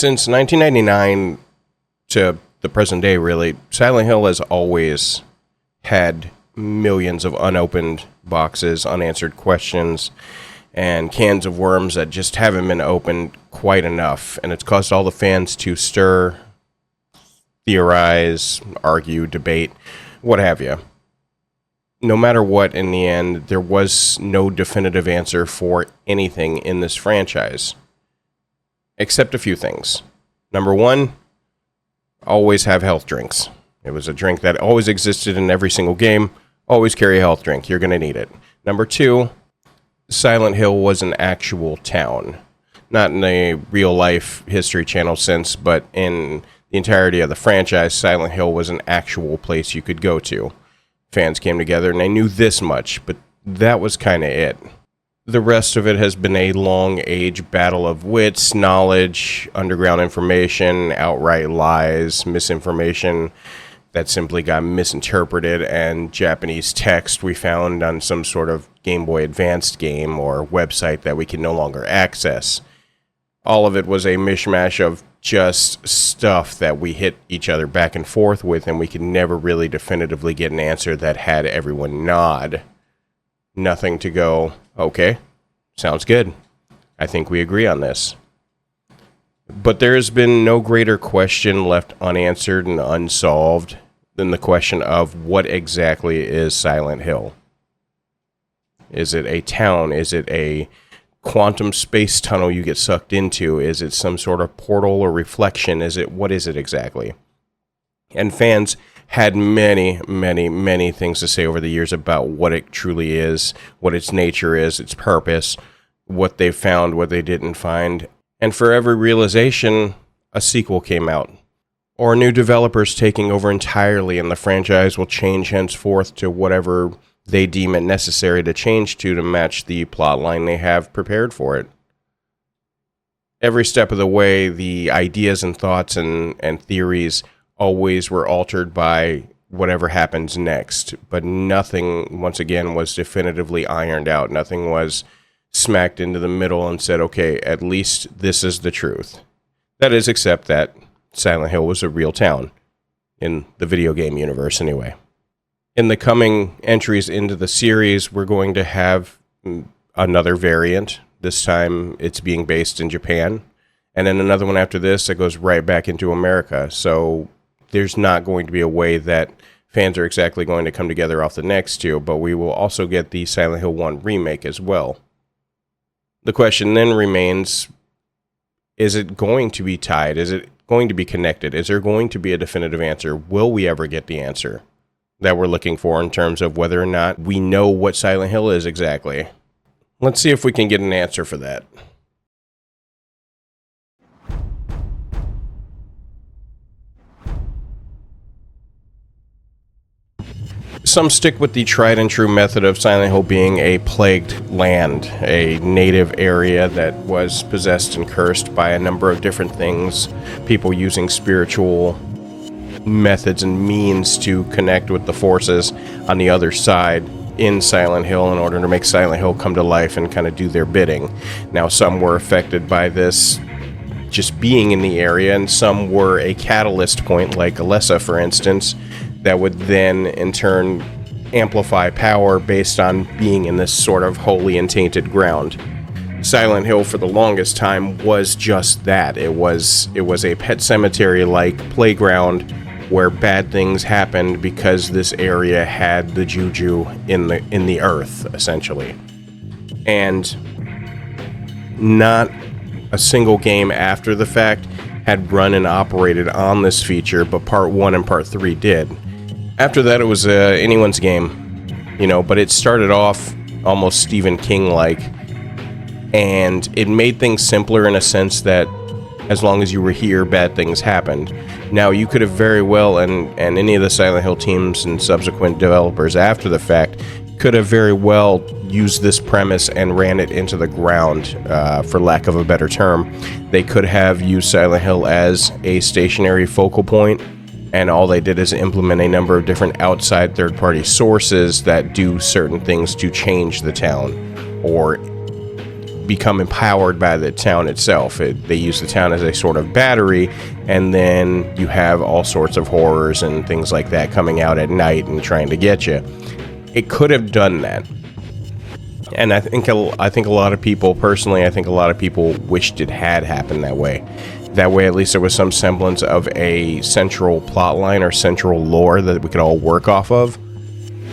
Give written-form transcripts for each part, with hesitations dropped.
Since 1999 to the present day, really, Silent Hill has always had millions of unopened boxes, unanswered questions, and cans of worms that just haven't been opened quite enough. And it's caused all the fans to stir, theorize, argue, debate, what have you. No matter what, in the end, there was no definitive answer for anything in this franchise. Except a few things. Number one, always have health drinks. It was a drink that always existed in every single game. Always carry a health drink. You're going to need it. Number two, Silent Hill was an actual town. Not in a real-life History Channel sense, but in the entirety of the franchise, Silent Hill was an actual place you could go to. Fans came together, and they knew this much, but that was kind of it. The rest of it has been a long-age battle of wits, knowledge, underground information, outright lies, misinformation that simply got misinterpreted, and Japanese text we found on some sort of Game Boy Advanced game or website that we can no longer access. All of it was a mishmash of just stuff that we hit each other back and forth with, and we could never really definitively get an answer that had everyone nod. Nothing to go, okay, sounds good. I think we agree on this. But there has been no greater question left unanswered and unsolved than the question of what exactly is Silent Hill? Is it a town? Is it a quantum space tunnel you get sucked into? Is it some sort of portal or reflection? What is it exactly? And fans had many, many, many things to say over the years about what it truly is, what its nature is, its purpose, what they found, what they didn't find. And for every realization, a sequel came out. Or new developers taking over entirely, and the franchise will change henceforth to whatever they deem it necessary to change to match the plotline they have prepared for it. Every step of the way, the ideas and thoughts and theories always were altered by whatever happens next. But nothing, once again, was definitively ironed out. Nothing was smacked into the middle and said, okay, at least this is the truth. That is, except that Silent Hill was a real town. In the video game universe, anyway. In the coming entries into the series, we're going to have another variant. This time, it's being based in Japan. And then another one after this that goes right back into America. So there's not going to be a way that fans are exactly going to come together off the next two, but we will also get the Silent Hill 1 remake as well. The question then remains, is it going to be tied? Is it going to be connected? Is there going to be a definitive answer? Will we ever get the answer that we're looking for in terms of whether or not we know what Silent Hill is exactly? Let's see if we can get an answer for that. Some stick with the tried and true method of Silent Hill being a plagued land, a native area that was possessed and cursed by a number of different things, people using spiritual methods and means to connect with the forces on the other side in Silent Hill in order to make Silent Hill come to life and kind of do their bidding. Now, some were affected by this just being in the area, and some were a catalyst point, like Alessa, for instance, that would then, in turn, amplify power based on being in this sort of holy and tainted ground. Silent Hill, for the longest time, was just that. It was a Pet Cemetery-like playground where bad things happened because this area had the juju in the earth, essentially. And not a single game after the fact had run and operated on this feature, but Part 1 and Part 3 did. After that, it was anyone's game, but it started off almost Stephen King-like, and it made things simpler in a sense that as long as you were here, bad things happened. Now, you could have very well, and any of the Silent Hill teams and subsequent developers after the fact, could have very well used this premise and ran it into the ground, for lack of a better term. They could have used Silent Hill as a stationary focal point, and all they did is implement a number of different outside third-party sources that do certain things to change the town, or become empowered by the town itself. They use the town as a sort of battery, and then you have all sorts of horrors and things like that coming out at night and trying to get you. It could have done that. And I think a lot of people, personally, I think a lot of people wished it had happened that way. That way, at least there was some semblance of a central plot line or central lore that we could all work off of.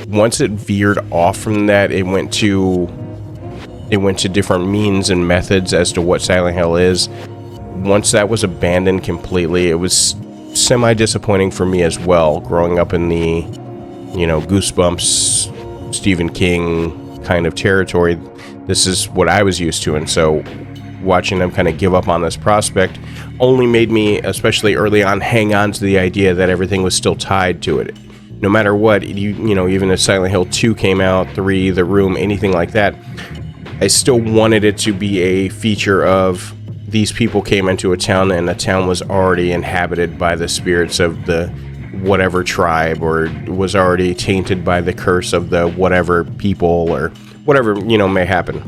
Once it veered off from that, it went to different means and methods as to what Silent Hill is. Once that was abandoned completely, it was semi-disappointing for me as well, growing up in the, Goosebumps, Stephen King kind of territory. This is what I was used to, and so watching them kind of give up on this prospect only made me, especially early on, hang on to the idea that everything was still tied to it. No matter what, even if Silent Hill 2 came out, 3, The Room, anything like that, I still wanted it to be a feature of these people came into a town and the town was already inhabited by the spirits of the whatever tribe, or was already tainted by the curse of the whatever people, or whatever, may happen.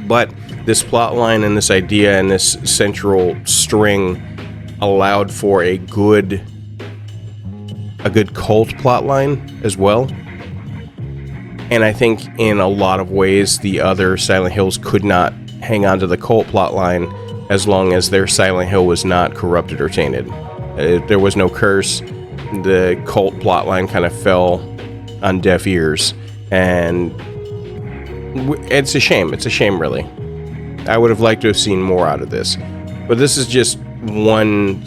But this plot line and this idea and this central string allowed for a good cult plot line as well. And I think in a lot of ways the other Silent Hills could not hang on to the cult plot line as long as their Silent Hill was not corrupted or tainted. There was no curse. The cult plot line kind of fell on deaf ears, and it's a shame. It's a shame, really. I would have liked to have seen more out of this, but this is just one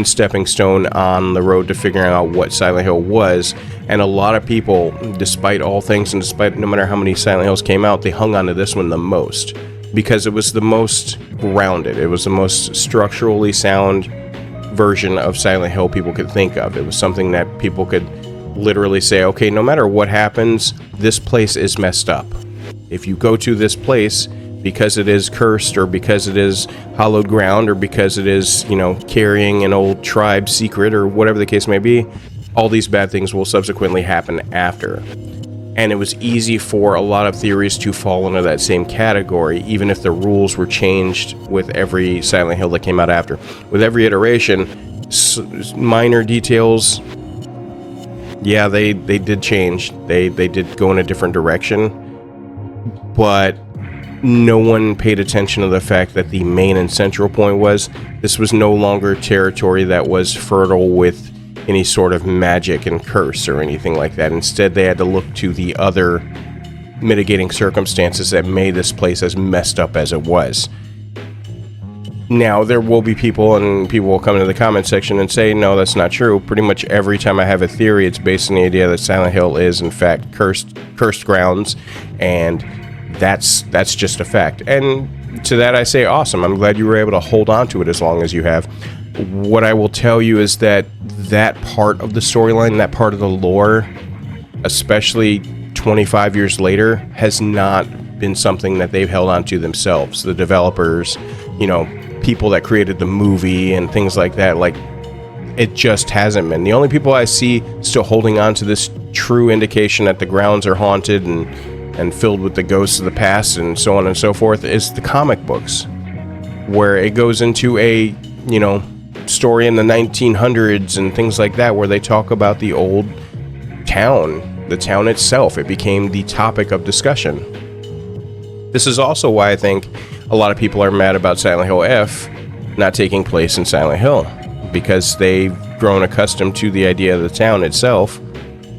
stepping stone on the road to figuring out what Silent Hill was. And a lot of people, despite all things, and despite no matter how many Silent Hills came out, they hung on to this one the most because it was the most grounded. It was the most structurally sound version of Silent Hill people could think of. It was something that people could literally say, okay, no matter what happens, this place is messed up. If you go to this place because it is cursed, or because it is hallowed ground, or because it is, carrying an old tribe secret, or whatever the case may be, all these bad things will subsequently happen after. And it was easy for a lot of theories to fall into that same category, even if the rules were changed with every Silent Hill that came out after. With every iteration, minor details, yeah, they did change. They did go in a different direction, but no one paid attention to the fact that the main and central point was this was no longer territory that was fertile with any sort of magic and curse or anything like that. Instead, they had to look to the other mitigating circumstances that made this place as messed up as it was. Now, there will be people will come into the comment section and say, no, that's not true. Pretty much every time I have a theory, it's based on the idea that Silent Hill is, in fact, cursed grounds, and that's just a fact. And to that I say, awesome. I'm glad you were able to hold on to it as long as you have. What I will tell you is that part of the storyline, that part of the lore, especially 25 years later, has not been something that they've held on to themselves. The developers, people that created the movie and things like that, like, it just hasn't been. The only people I see still holding on to this true indication that the grounds are haunted and filled with the ghosts of the past and so on and so forth is the comic books, where it goes into a, story in the 1900s and things like that, where they talk about the old town, the town itself. It became the topic of discussion. This is also why I think a lot of people are mad about Silent Hill F not taking place in Silent Hill, because they've grown accustomed to the idea of the town itself,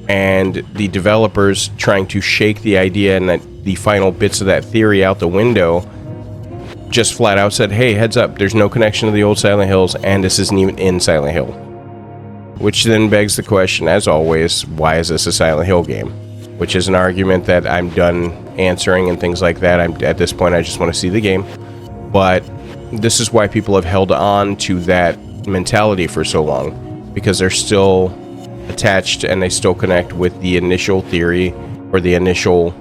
and the developers trying to shake the idea and that the final bits of that theory out the window just flat out said, hey, heads up, there's no connection to the old Silent Hills, and this isn't even in Silent Hill. Which then begs the question, as always, why is this a Silent Hill game? Which is an argument that I'm done answering and things like that. At this point, I just want to see the game. But this is why people have held on to that mentality for so long, because they're still attached and they still connect with the initial theory or the initial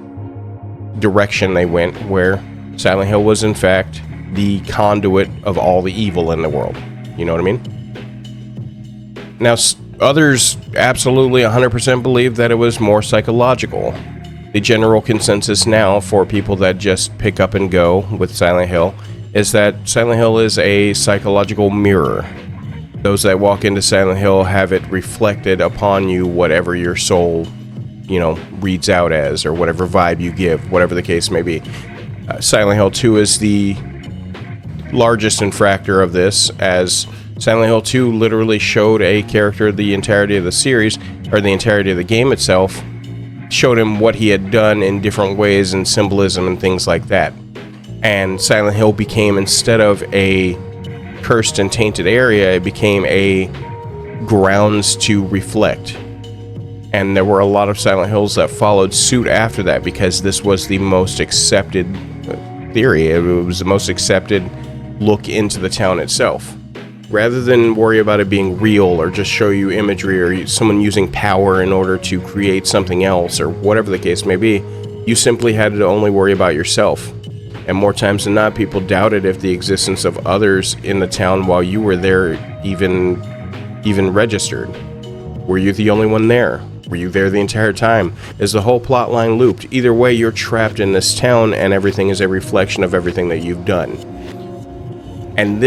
direction they went, where Silent Hill was, in fact, the conduit of all the evil in the world. You know what I mean? Now, others absolutely 100% believe that it was more psychological. the general consensus now for people that just pick up and go with Silent Hill is that Silent Hill is a psychological mirror. Those that walk into Silent Hill have it reflected upon you, whatever your soul, reads out as, or whatever vibe you give, whatever the case may be. Silent Hill 2 is the largest infractor of this, as Silent Hill 2 literally showed a character the entirety of the series, or the entirety of the game itself, showed him what he had done in different ways and symbolism and things like that. And Silent Hill became, instead of a cursed and tainted area, it became a grounds to reflect. And there were a lot of Silent Hills that followed suit after that, because this was the most accepted theory. It was the most accepted look into the town itself. Rather than worry about it being real, or just show you imagery, or someone using power in order to create something else, or whatever the case may be, you simply had to only worry about yourself. And more times than not, people doubted if the existence of others in the town while you were there even registered. Were you the only one there? Were you there the entire time? Is the whole plot line looped? Either way, you're trapped in this town, and everything is a reflection of everything that you've done. And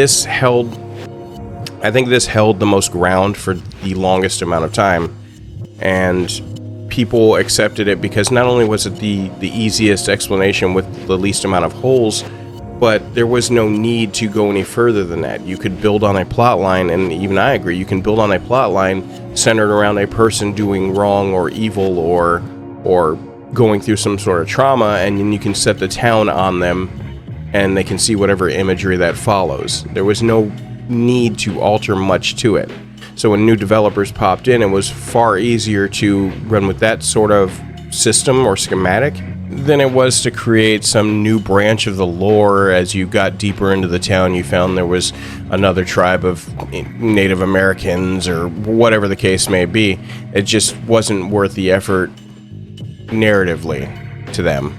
I think this held the most ground for the longest amount of time, and people accepted it because not only was it the easiest explanation with the least amount of holes, but there was no need to go any further than that. You could build on a plot line, and even I agree, you can build on a plot line centered around a person doing wrong or evil or going through some sort of trauma, and then you can set the town on them, and they can see whatever imagery that follows. There was no need to alter much to it. So when new developers popped in, it was far easier to run with that sort of system or schematic than it was to create some new branch of the lore. As you got deeper into the town, you found there was another tribe of Native Americans, or whatever the case may be. It just wasn't worth the effort narratively to them.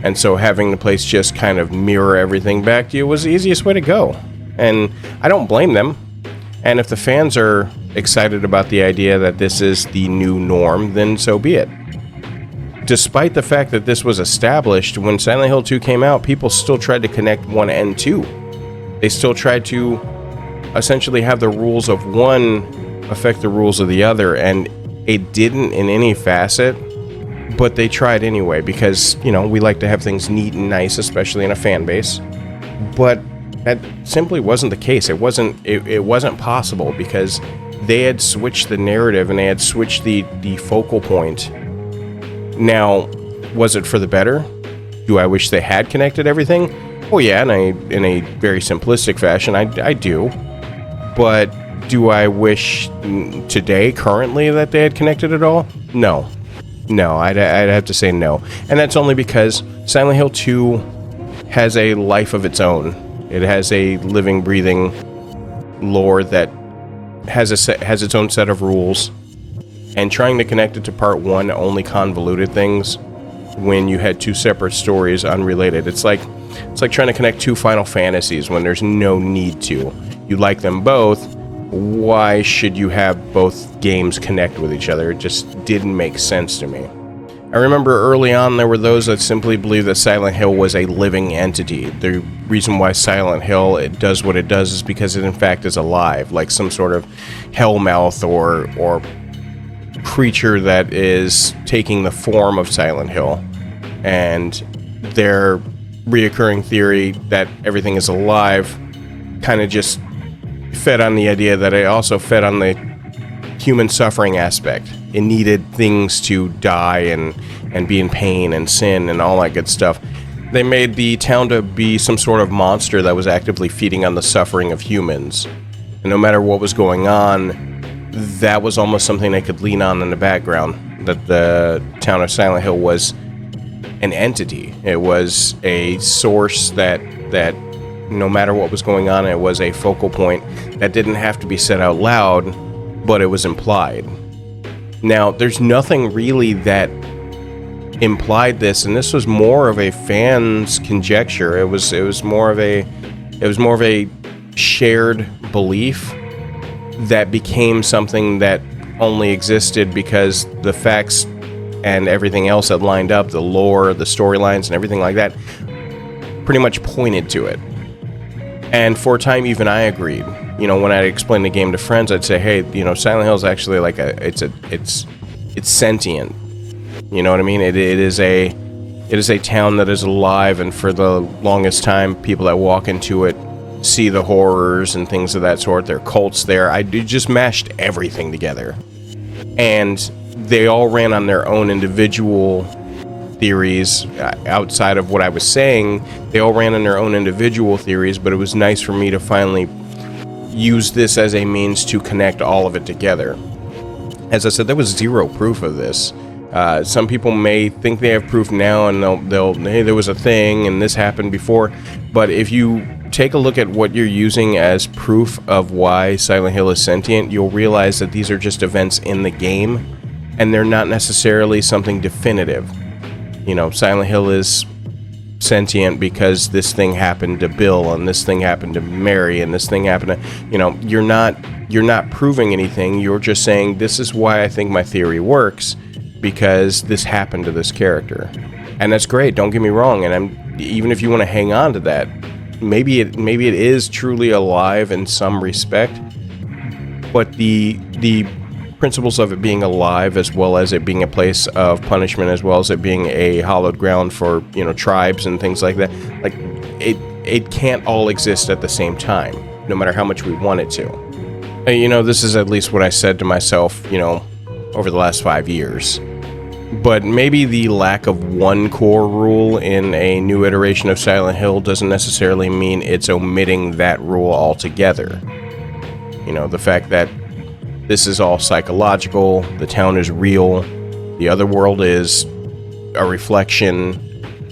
And so having the place just kind of mirror everything back to you was the easiest way to go. And I don't blame them. And if the fans are excited about the idea that this is the new norm, then so be it. Despite the fact that this was established, when Silent Hill 2 came out, people still tried to connect 1 and 2. They still tried to essentially have the rules of one affect the rules of the other, and it didn't in any facet, but they tried anyway, because, we like to have things neat and nice, especially in a fan base. But that simply wasn't the case. It wasn't possible, because they had switched the narrative, and they had switched the focal point. Now, was it for the better? Do I wish they had connected everything? Oh yeah, in a very simplistic fashion, I do. But do I wish today, currently, that they had connected it all? No, I'd have to say no. And that's only because Silent Hill 2 has a life of its own. It has a living, breathing lore that has its own set of rules. And trying to connect it to part 1 only convoluted things when you had 2 separate stories unrelated. It's like trying to connect 2 Final Fantasies when there's no need to. You like them both. Why should you have both games connect with each other? It just didn't make sense to me. I remember early on there were those that simply believed that Silent Hill was a living entity. The reason why Silent Hill it does what it does is because it in fact is alive, like some sort of hellmouth or creature that is taking the form of Silent Hill. And their reoccurring theory that everything is alive kind of just fed on the idea that it also fed on the human suffering aspect. It needed things to die and be in pain and sin and all that good stuff. They made the town to be some sort of monster that was actively feeding on the suffering of humans. And no matter what was going on, that was almost something they could lean on in the background, that the town of Silent Hill was an entity. It was a source that no matter what was going on, it was a focal point that didn't have to be said out loud, but it was implied. Now, there's nothing really that implied this, and this was more of a fan's conjecture. It was more of a shared belief that became something that only existed because the facts and everything else that lined up, the lore, the storylines, and everything like that, pretty much pointed to it. And for a time, even I agreed. You know, when I explained the game to friends, I'd say, "Hey, you know, Silent Hill is actually like it's sentient." You know what I mean? It is a town that is alive, and for the longest time, people that walk into it see the horrors and things of that sort. There are cults there. I just mashed everything together, and they all ran on their own individual theories outside of what I was saying. They all ran on their own individual theories, but it was nice for me to finally use this as a means to connect all of it together. As I said, there was zero proof of this. Some people may think they have proof now, and they'll hey, there was a thing and this happened before. But if you take a look at what you're using as proof of why Silent Hill is sentient, you'll realize that these are just events in the game, and they're not necessarily something definitive. You know, Silent Hill is sentient because this thing happened to Bill, and this thing happened to Mary, and this thing happened to, you know, you're not proving anything. You're just saying, this is why I think my theory works, because this happened to this character. And that's great, don't get me wrong, and even if you want to hang on to that, maybe it is truly alive in some respect, but the principles of it being alive, as well as it being a place of punishment, as well as it being a hallowed ground for, you know, tribes and things like that, like it can't all exist at the same time, no matter how much we want it to. You know, this is at least what I said to myself, you know, over the last 5 years. But maybe the lack of one core rule in a new iteration of Silent Hill doesn't necessarily mean it's omitting that rule altogether. You know, the fact that this is all psychological, the town is real, the other world is a reflection,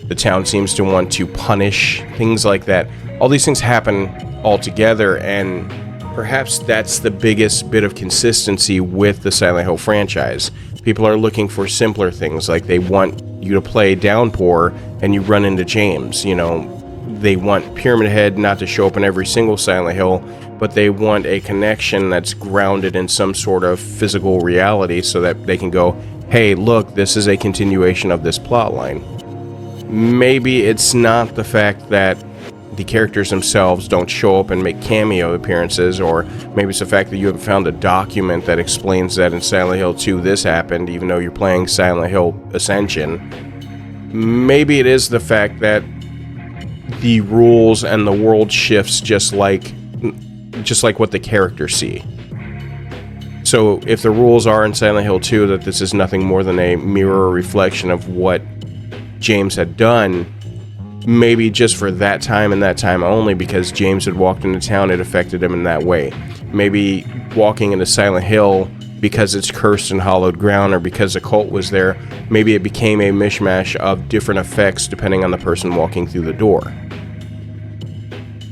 the town seems to want to punish, things like that. All these things happen all together, and perhaps that's the biggest bit of consistency with the Silent Hill franchise. People are looking for simpler things, like they want you to play Downpour and you run into James. You know, they want Pyramid Head not to show up in every single Silent Hill, but they want a connection that's grounded in some sort of physical reality so that they can go, hey, look, this is a continuation of this plotline. Maybe it's not the fact that the characters themselves don't show up and make cameo appearances, or maybe it's the fact that you haven't found a document that explains that in Silent Hill 2 this happened, even though you're playing Silent Hill Ascension. Maybe it is the fact that the rules and the world shifts just like what the characters see. So if the rules are in Silent Hill 2 that this is nothing more than a mirror reflection of what James had done, maybe just for that time and that time only, because James had walked into town, it affected him in that way. Maybe walking into Silent Hill because it's cursed and hallowed ground, or because a cult was there, maybe it became a mishmash of different effects depending on the person walking through the door.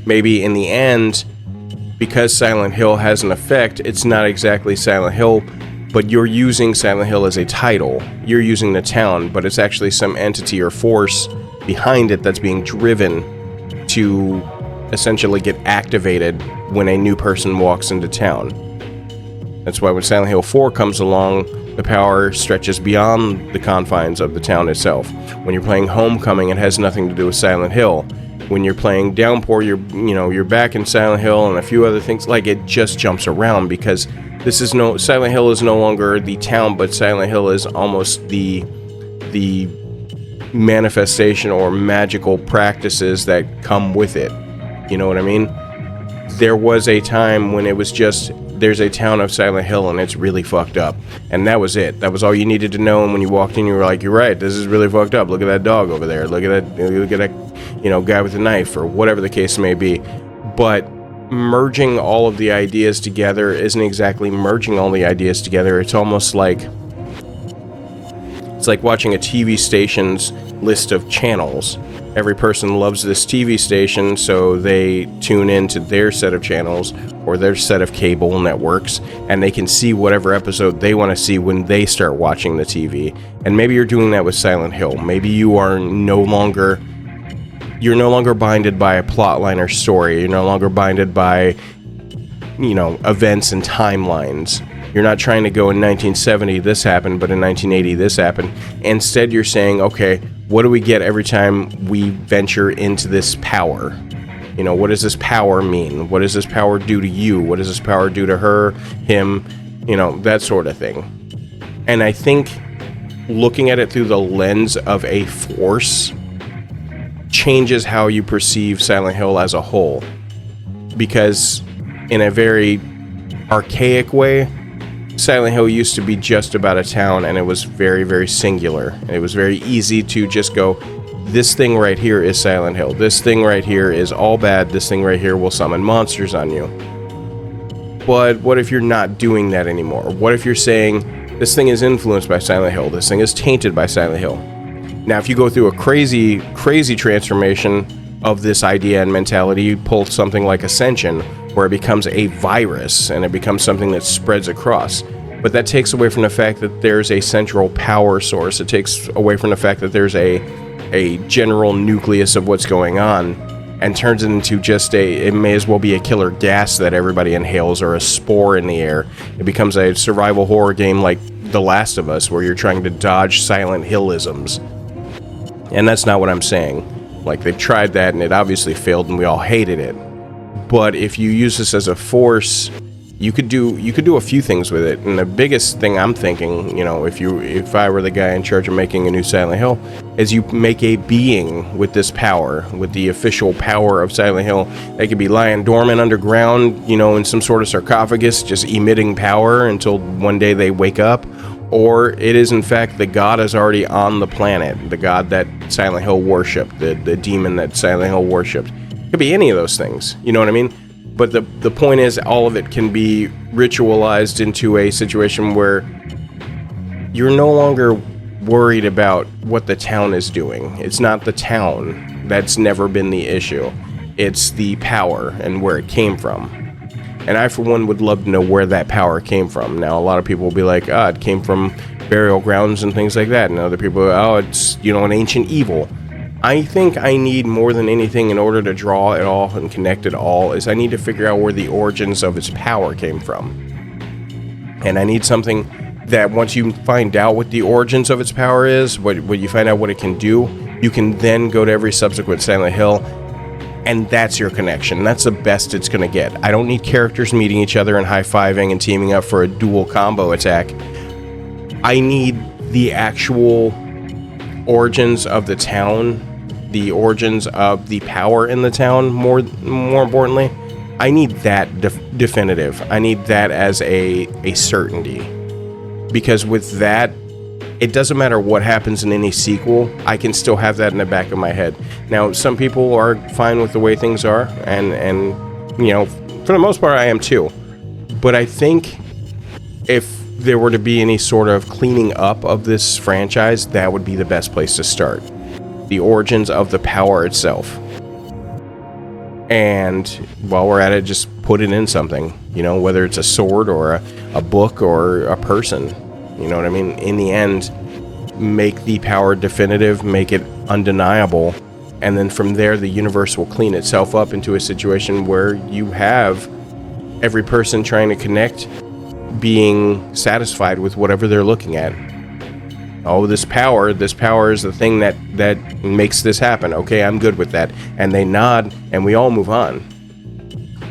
Maybe in the end, because Silent Hill has an effect, it's not exactly Silent Hill, but you're using Silent Hill as a title. You're using the town, but it's actually some entity or force behind it that's being driven to essentially get activated when a new person walks into town. That's why when Silent Hill 4 comes along, the power stretches beyond the confines of the town itself. When you're playing Homecoming, it has nothing to do with Silent Hill. When you're playing Downpour, you're back in Silent Hill and a few other things. Like, it just jumps around, because Silent Hill is no longer the town, but Silent Hill is almost the manifestation or magical practices that come with it. You know what I mean? There was a time when it was just, there's a town of Silent Hill and it's really fucked up, and that was it. That was all you needed to know. And when you walked in, you were like, you're right, this is really fucked up. Look at that dog over there, look at that guy with a knife, or whatever the case may be. But merging all of the ideas together isn't exactly merging all the ideas together. It's almost like watching a TV station's list of channels. Every person loves this TV station, so they tune into their set of channels or their set of cable networks, and they can see whatever episode they want to see when they start watching the TV. And maybe you're doing that with Silent Hill. Maybe you are no longer binded by a plotline or story. You're no longer binded by, events and timelines. You're not trying to go in 1970 this happened, but in 1980 this happened. Instead, you're saying, okay, what do we get every time we venture into this power? You know, what does this power mean? What does this power do to you? What does this power do to her, him, you know, that sort of thing. And I think looking at it through the lens of a force changes how you perceive Silent Hill as a whole. Because in a very archaic way, Silent Hill used to be just about a town, and it was very, very singular. And it was very easy to just go, this thing right here is Silent Hill. This thing right here is all bad. This thing right here will summon monsters on you. But what if you're not doing that anymore? What if you're saying, this thing is influenced by Silent Hill. This thing is tainted by Silent Hill. Now, if you go through a crazy, crazy transformation of this idea and mentality, you pull something like Ascension, where it becomes a virus and it becomes something that spreads across. But that takes away from the fact that there's a central power source. It takes away from the fact that there's a general nucleus of what's going on, and turns it into just it may as well be a killer gas that everybody inhales, or a spore in the air. It becomes a survival horror game like The Last of Us, where you're trying to dodge Silent Hillisms. And that's not what I'm saying. Like, they've tried that and it obviously failed and we all hated it. But if you use this as a force, you could do a few things with it. And the biggest thing I'm thinking, you know, if I were the guy in charge of making a new Silent Hill, is you make a being with this power, with the official power of Silent Hill. They could be lying dormant underground, you know, in some sort of sarcophagus, just emitting power until one day they wake up. Or it is, in fact, the god is already on the planet, the god that Silent Hill worshipped, the demon that Silent Hill worshipped. It could be any of those things, you know what I mean? But the point is, all of it can be ritualized into a situation where you're no longer worried about what the town is doing. It's not the town. That's never been the issue. It's the power and where it came from. And I, for one, would love to know where that power came from. Now, a lot of people will be like, it came from burial grounds and things like that. And other people, it's, you know, an ancient evil. I think I need, more than anything, in order to draw it all and connect it all, is I need to figure out where the origins of its power came from. And I need something that once you find out what the origins of its power is, when you find out what it can do, you can then go to every subsequent Silent Hill, and that's your connection. That's the best it's going to get. I don't need characters meeting each other and high-fiving and teaming up for a dual combo attack. I need the actual origins of the town, the origins of the power in the town, more importantly. I need that definitive. I need that as a certainty. Because with that, it doesn't matter what happens in any sequel, I can still have that in the back of my head. Now, some people are fine with the way things are, and you know, for the most part, I am too. But I think if there were to be any sort of cleaning up of this franchise, that would be the best place to start. The origins of the power itself. And while we're at it, just put it in something, you know, whether it's a sword or a book or a person. You know what I mean? In the end, make the power definitive, make it undeniable, and then from there, the universe will clean itself up into a situation where you have every person trying to connect being satisfied with whatever they're looking at. Oh, this power is the thing that makes this happen. Okay, I'm good with that. And they nod, and we all move on.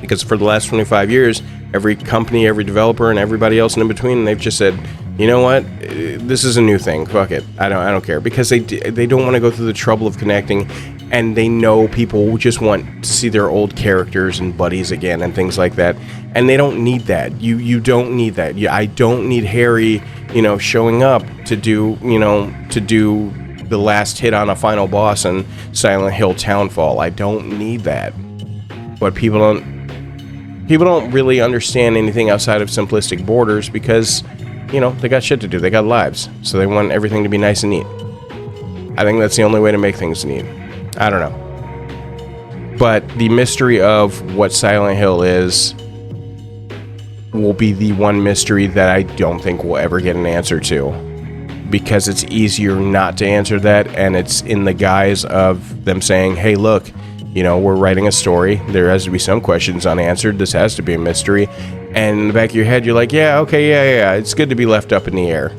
Because for the last 25 years, every company, every developer, and everybody else in between, they've just said, you know what? This is a new thing. Fuck it. I don't care. Because they don't want to go through the trouble of connecting, and they know people just want to see their old characters and buddies again and things like that. And they don't need that. You don't need that. I don't need Harry, you know, showing up to do the last hit on a final boss in Silent Hill Townfall. I don't need that. But people don't really understand anything outside of simplistic borders because, you know, they got shit to do. They got lives. So they want everything to be nice and neat. I think that's the only way to make things neat. I don't know. But the mystery of what Silent Hill is will be the one mystery that I don't think we'll ever get an answer to. Because it's easier not to answer that, and it's in the guise of them saying, hey, look, you know, we're writing a story. There has to be some questions unanswered. This has to be a mystery. And in the back of your head, you're like, yeah, okay, yeah, it's good to be left up in the air.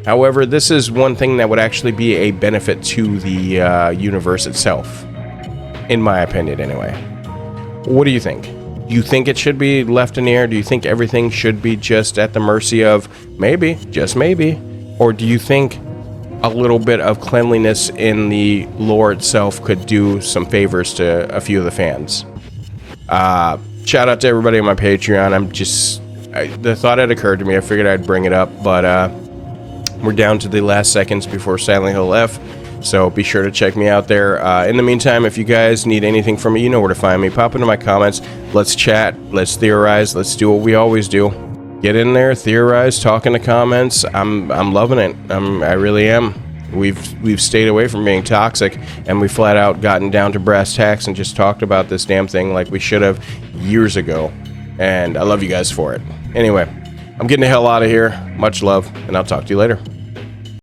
However, this is one thing that would actually be a benefit to the universe itself. In my opinion, anyway. What do you think? Do you think it should be left in the air? Do you think everything should be just at the mercy of maybe, just maybe? Or do you think a little bit of cleanliness in the lore itself could do some favors to a few of the fans? Shout out to everybody on my Patreon. The thought had occurred to me. I figured I'd bring it up, but we're down to the last seconds before Silent Hill F, so be sure to check me out there. In the meantime, if you guys need anything from me, you know where to find me. Pop into my comments. Let's chat. Let's theorize. Let's do what we always do. Get in there, theorize, talk in the comments. I'm loving it. I really am. We've stayed away from being toxic, and we flat out gotten down to brass tacks and just talked about this damn thing like we should have years ago. And I love you guys for it. Anyway, I'm getting the hell out of here. Much love, and I'll talk to you later.